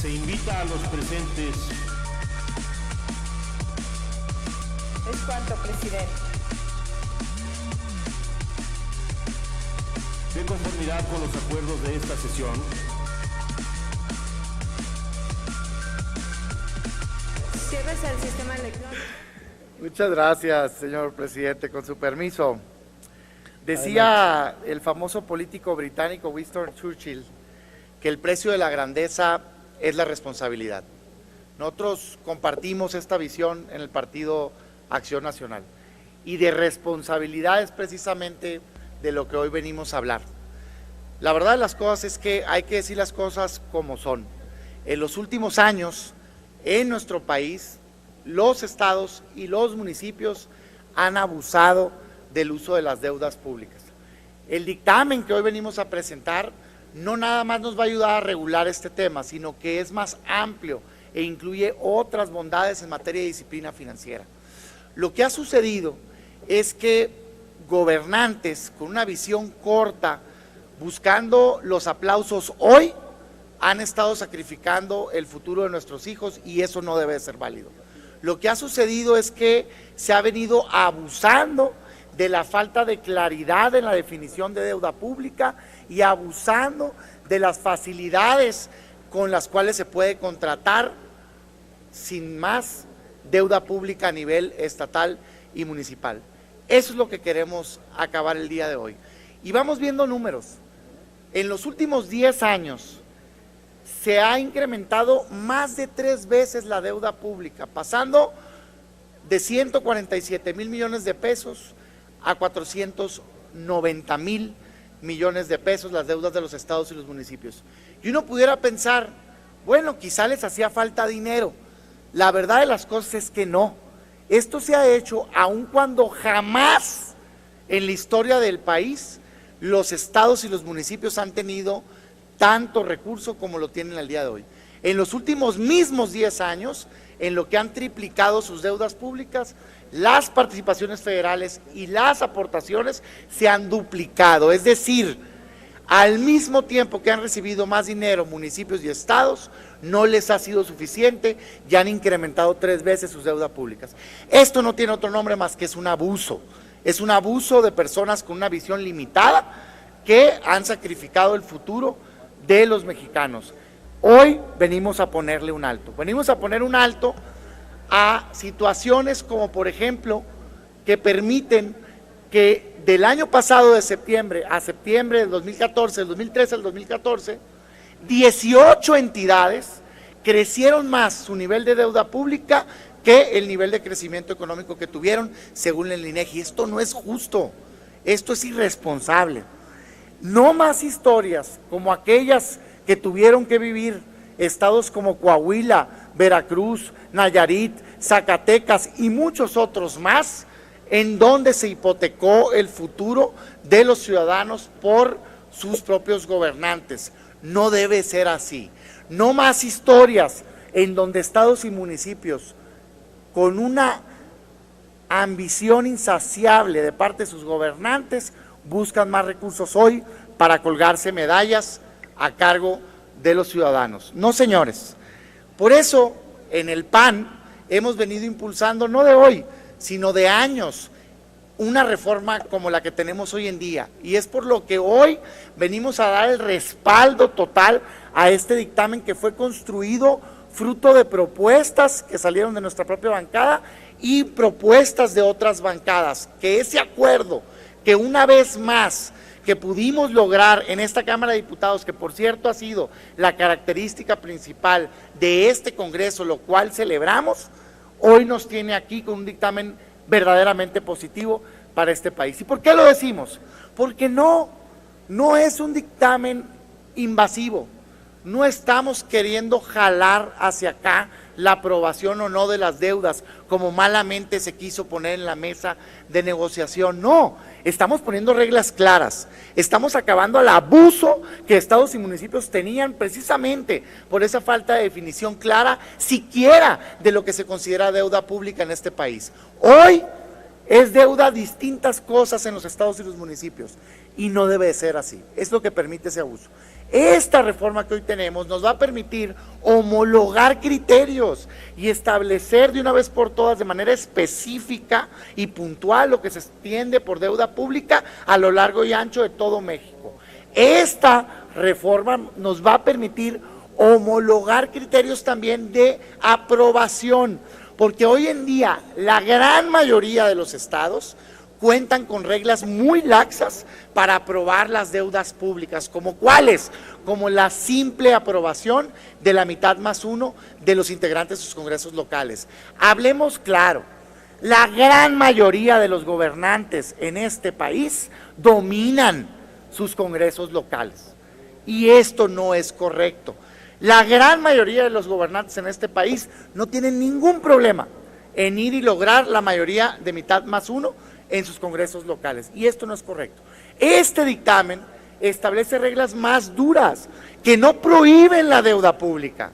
Se invita a los presentes. Es cuanto, presidente. De conformidad con los acuerdos de esta sesión, Ciérrese el sistema electrónico. Muchas gracias, señor presidente. Con su permiso. Decía el famoso político británico Winston Churchill que el precio de la grandeza es la responsabilidad. Nosotros compartimos esta visión en el Partido Acción Nacional, y de responsabilidad es precisamente de lo que hoy venimos a hablar. La verdad de las cosas es que hay que decir las cosas como son. En los últimos años, en nuestro país, los estados y los municipios han abusado del uso de las deudas públicas. El dictamen que hoy venimos a presentar no nada más nos va a ayudar a regular este tema, sino que es más amplio e incluye otras bondades en materia de disciplina financiera. Lo que ha sucedido es que gobernantes con una visión corta, buscando los aplausos hoy, han estado sacrificando el futuro de nuestros hijos, y eso no debe ser válido. Lo que ha sucedido es que se ha venido abusando de la falta de claridad en la definición de deuda pública y abusando de las facilidades con las cuales se puede contratar sin más deuda pública a nivel estatal y municipal. Eso es lo que queremos acabar el día de hoy. Y vamos viendo números. En los últimos 10 años se ha incrementado más de 3 veces la deuda pública, pasando de 147,000 millones de pesos a 490,000 millones de pesos las deudas de los estados y los municipios. Y uno pudiera pensar, bueno, quizá les hacía falta dinero. La verdad de las cosas es que no. Esto se ha hecho aun cuando jamás en la historia del país los estados y los municipios han tenido tanto recurso como lo tienen al día de hoy. En los últimos mismos 10 años, en lo que han triplicado sus deudas públicas, las participaciones federales y las aportaciones se han duplicado. Es decir, al mismo tiempo que han recibido más dinero municipios y estados, no les ha sido suficiente y han incrementado 3 veces sus deudas públicas. Esto no tiene otro nombre más que es un abuso de personas con una visión limitada que han sacrificado el futuro de los mexicanos. Hoy venimos a ponerle un alto, venimos a poner un alto a situaciones como, por ejemplo, que permiten que del año pasado de septiembre a septiembre del 2014, del 2013 al 2014, 18 entidades crecieron más su nivel de deuda pública que el nivel de crecimiento económico que tuvieron según el INEGI. Esto no es justo, esto es irresponsable. No más historias como aquellas que tuvieron que vivir estados como Coahuila, Veracruz, Nayarit, Zacatecas y muchos otros más, en donde se hipotecó el futuro de los ciudadanos por sus propios gobernantes. No debe ser así. No más historias en donde estados y municipios, con una ambición insaciable de parte de sus gobernantes, buscan más recursos hoy para colgarse medallas a cargo de los ciudadanos. No, señores. Por eso, en el PAN hemos venido impulsando, no de hoy, sino de años, una reforma como la que tenemos hoy en día. Y es por lo que hoy venimos a dar el respaldo total a este dictamen que fue construido fruto de propuestas que salieron de nuestra propia bancada y propuestas de otras bancadas. Que ese acuerdo, que una vez más que pudimos lograr en esta Cámara de Diputados, que por cierto ha sido la característica principal de este Congreso, lo cual celebramos, hoy nos tiene aquí con un dictamen verdaderamente positivo para este país. ¿Y por qué lo decimos? Porque no es un dictamen invasivo, no estamos queriendo jalar hacia acá la aprobación o no de las deudas, como malamente se quiso poner en la mesa de negociación. No, estamos poniendo reglas claras, estamos acabando al abuso que estados y municipios tenían precisamente por esa falta de definición clara, siquiera de lo que se considera deuda pública en este país. Hoy es deuda distintas cosas en los estados y los municipios, y no debe de ser así, es lo que permite ese abuso. Esta reforma que hoy tenemos nos va a permitir homologar criterios y establecer de una vez por todas de manera específica y puntual lo que se extiende por deuda pública a lo largo y ancho de todo México. Esta reforma nos va a permitir homologar criterios también de aprobación, porque hoy en día la gran mayoría de los estados cuentan con reglas muy laxas para aprobar las deudas públicas, como cuáles, como la simple aprobación de la mitad más uno de los integrantes de sus congresos locales. Hablemos claro, la gran mayoría de los gobernantes en este país dominan sus congresos locales, y esto no es correcto. La gran mayoría de los gobernantes en este país no tienen ningún problema en ir y lograr la mayoría de mitad más uno en sus congresos locales, y esto no es correcto. Este dictamen establece reglas más duras que no prohíben la deuda pública,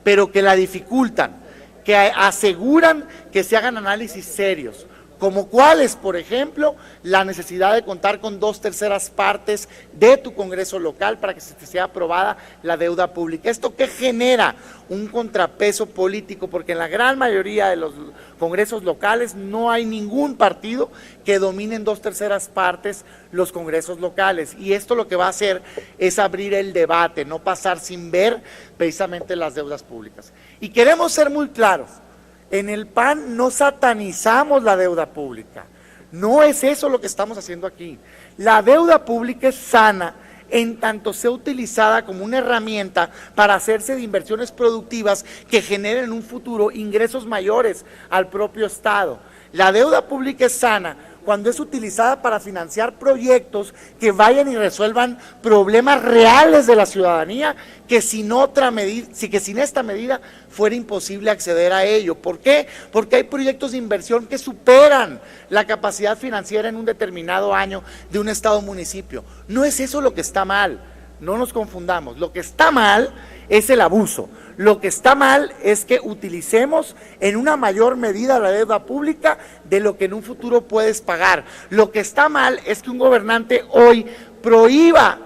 pero que la dificultan, que aseguran que se hagan análisis serios, como cuáles, por ejemplo, la necesidad de contar con 2/3 partes de tu congreso local para que se te sea aprobada la deuda pública. ¿Esto qué genera? Un contrapeso político, porque en la gran mayoría de los congresos locales no hay ningún partido que domine en 2/3 partes los congresos locales, y esto lo que va a hacer es abrir el debate, no pasar sin ver precisamente las deudas públicas. Y queremos ser muy claros. En el PAN no satanizamos la deuda pública, no es eso lo que estamos haciendo aquí. La deuda pública es sana en tanto sea utilizada como una herramienta para hacerse de inversiones productivas que generen en un futuro ingresos mayores al propio Estado. La deuda pública es sana cuando es utilizada para financiar proyectos que vayan y resuelvan problemas reales de la ciudadanía, que sin esta medida fuera imposible acceder a ello. ¿Por qué? Porque hay proyectos de inversión que superan la capacidad financiera en un determinado año de un estado o municipio. No es eso lo que está mal, no nos confundamos. Lo que está mal es el abuso. Lo que está mal es que utilicemos en una mayor medida la deuda pública de lo que en un futuro puedes pagar. Lo que está mal es que un gobernante hoy prohíba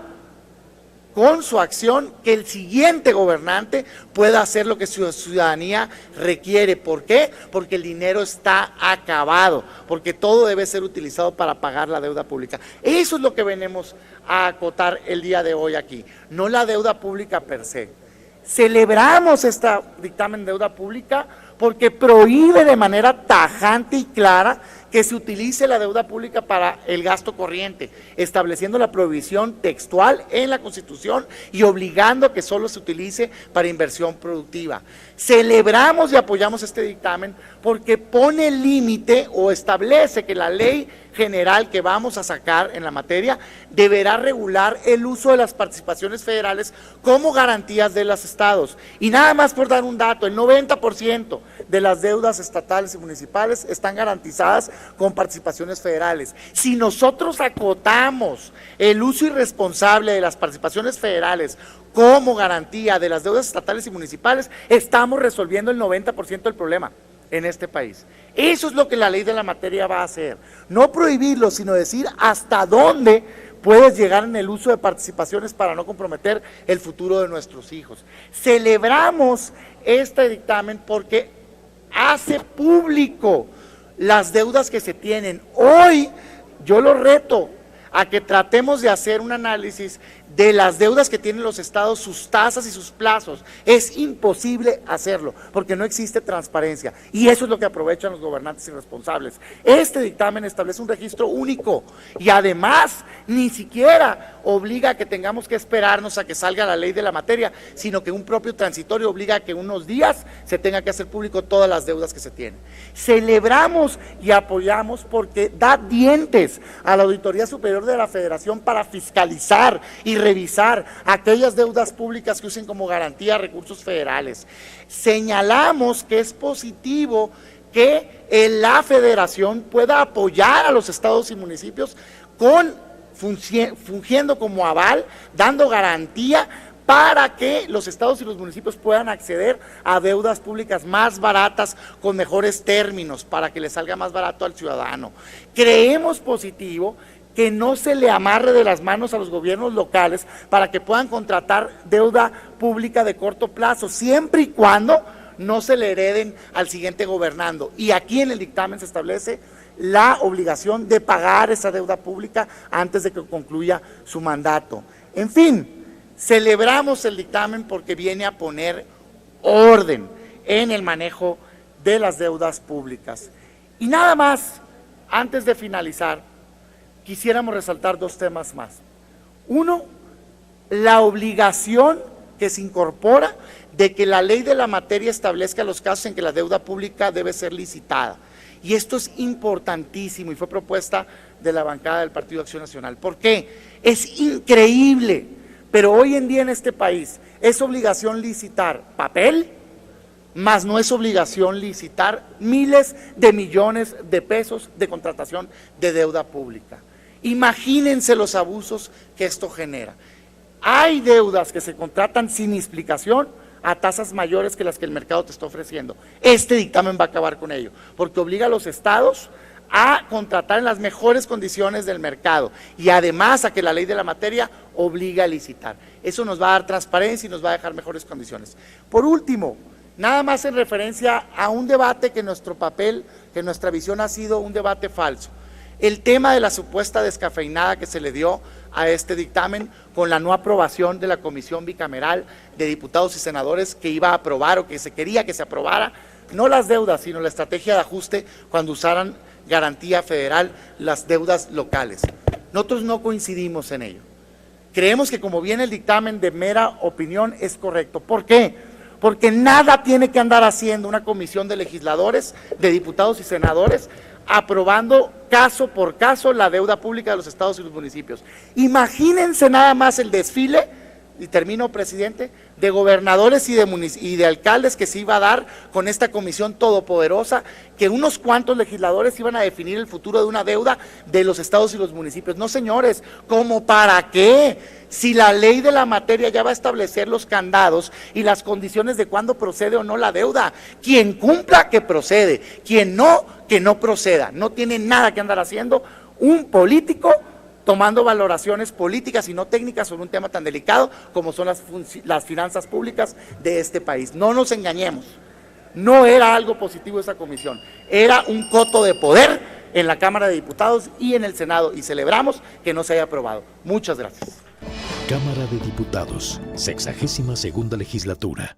con su acción que el siguiente gobernante pueda hacer lo que su ciudadanía requiere. ¿Por qué? Porque el dinero está acabado, porque todo debe ser utilizado para pagar la deuda pública. Eso es lo que venimos a acotar el día de hoy aquí, no la deuda pública per se. Celebramos este dictamen de deuda pública porque prohíbe de manera tajante y clara que se utilice la deuda pública para el gasto corriente, estableciendo la prohibición textual en la Constitución y obligando a que solo se utilice para inversión productiva. Celebramos y apoyamos este dictamen porque pone límite o establece que la ley general que vamos a sacar en la materia deberá regular el uso de las participaciones federales como garantías de los estados. Y nada más por dar un dato, el 90% de las deudas estatales y municipales están garantizadas con participaciones federales. Si nosotros acotamos el uso irresponsable de las participaciones federales como garantía de las deudas estatales y municipales, estamos resolviendo el 90% del problema en este país. Eso es lo que la ley de la materia va a hacer, no prohibirlo, sino decir hasta dónde puedes llegar en el uso de participaciones para no comprometer el futuro de nuestros hijos. Celebramos este dictamen porque hace público las deudas que se tienen. Hoy yo lo reto a que tratemos de hacer un análisis de las deudas que tienen los estados, sus tasas y sus plazos. Es imposible hacerlo, porque no existe transparencia, y eso es lo que aprovechan los gobernantes irresponsables. Este dictamen establece un registro único, y además ni siquiera obliga a que tengamos que esperarnos a que salga la ley de la materia, sino que un propio transitorio obliga a que unos días se tenga que hacer público todas las deudas que se tienen. Celebramos y apoyamos porque da dientes a la Auditoría Superior de la Federación para fiscalizar y revisar aquellas deudas públicas que usen como garantía recursos federales. Señalamos que es positivo que la Federación pueda apoyar a los estados y municipios fungiendo como aval, dando garantía para que los estados y los municipios puedan acceder a deudas públicas más baratas, con mejores términos, para que le salga más barato al ciudadano. Creemos positivo que no se le amarre de las manos a los gobiernos locales para que puedan contratar deuda pública de corto plazo, siempre y cuando no se le hereden al siguiente gobernando. Y aquí en el dictamen se establece la obligación de pagar esa deuda pública antes de que concluya su mandato. En fin, celebramos el dictamen porque viene a poner orden en el manejo de las deudas públicas. Y nada más, antes de finalizar, quisiéramos resaltar dos temas más. Uno, la obligación que se incorpora de que la ley de la materia establezca los casos en que la deuda pública debe ser licitada. Y esto es importantísimo y fue propuesta de la bancada del Partido Acción Nacional. ¿Por qué? Es increíble, pero hoy en día en este país es obligación licitar papel, más no es obligación licitar miles de millones de pesos de contratación de deuda pública. Imagínense los abusos que esto genera. Hay deudas que se contratan sin explicación a tasas mayores que las que el mercado te está ofreciendo. Este dictamen va a acabar con ello, porque obliga a los estados a contratar en las mejores condiciones del mercado y además a que la ley de la materia obliga a licitar. Eso nos va a dar transparencia y nos va a dejar mejores condiciones. Por último, nada más en referencia a un debate que nuestro papel, que nuestra visión ha sido un debate falso. El tema de la supuesta descafeinada que se le dio a este dictamen con la no aprobación de la Comisión Bicameral de Diputados y Senadores que iba a aprobar o que se quería que se aprobara, no las deudas, sino la estrategia de ajuste cuando usaran garantía federal las deudas locales. Nosotros no coincidimos en ello. Creemos que como viene el dictamen de mera opinión es correcto. ¿Por qué? Porque nada tiene que andar haciendo una comisión de legisladores, de diputados y senadores, aprobando caso por caso la deuda pública de los estados y los municipios. Imagínense nada más el desfile, y termino, presidente, de gobernadores y de alcaldes que se iba a dar con esta comisión todopoderosa, que unos cuantos legisladores iban a definir el futuro de una deuda de los estados y los municipios. No, señores, ¿cómo para qué? Si la ley de la materia ya va a establecer los candados y las condiciones de cuándo procede o no la deuda. Quien cumpla, que procede. Quien no, que no proceda. No tiene nada que andar haciendo un político tomando valoraciones políticas y no técnicas sobre un tema tan delicado como son las finanzas públicas de este país. No nos engañemos, no era algo positivo esa comisión, era un coto de poder en la Cámara de Diputados y en el Senado, y celebramos que no se haya aprobado. Muchas gracias. Cámara de Diputados, 62ª Legislatura.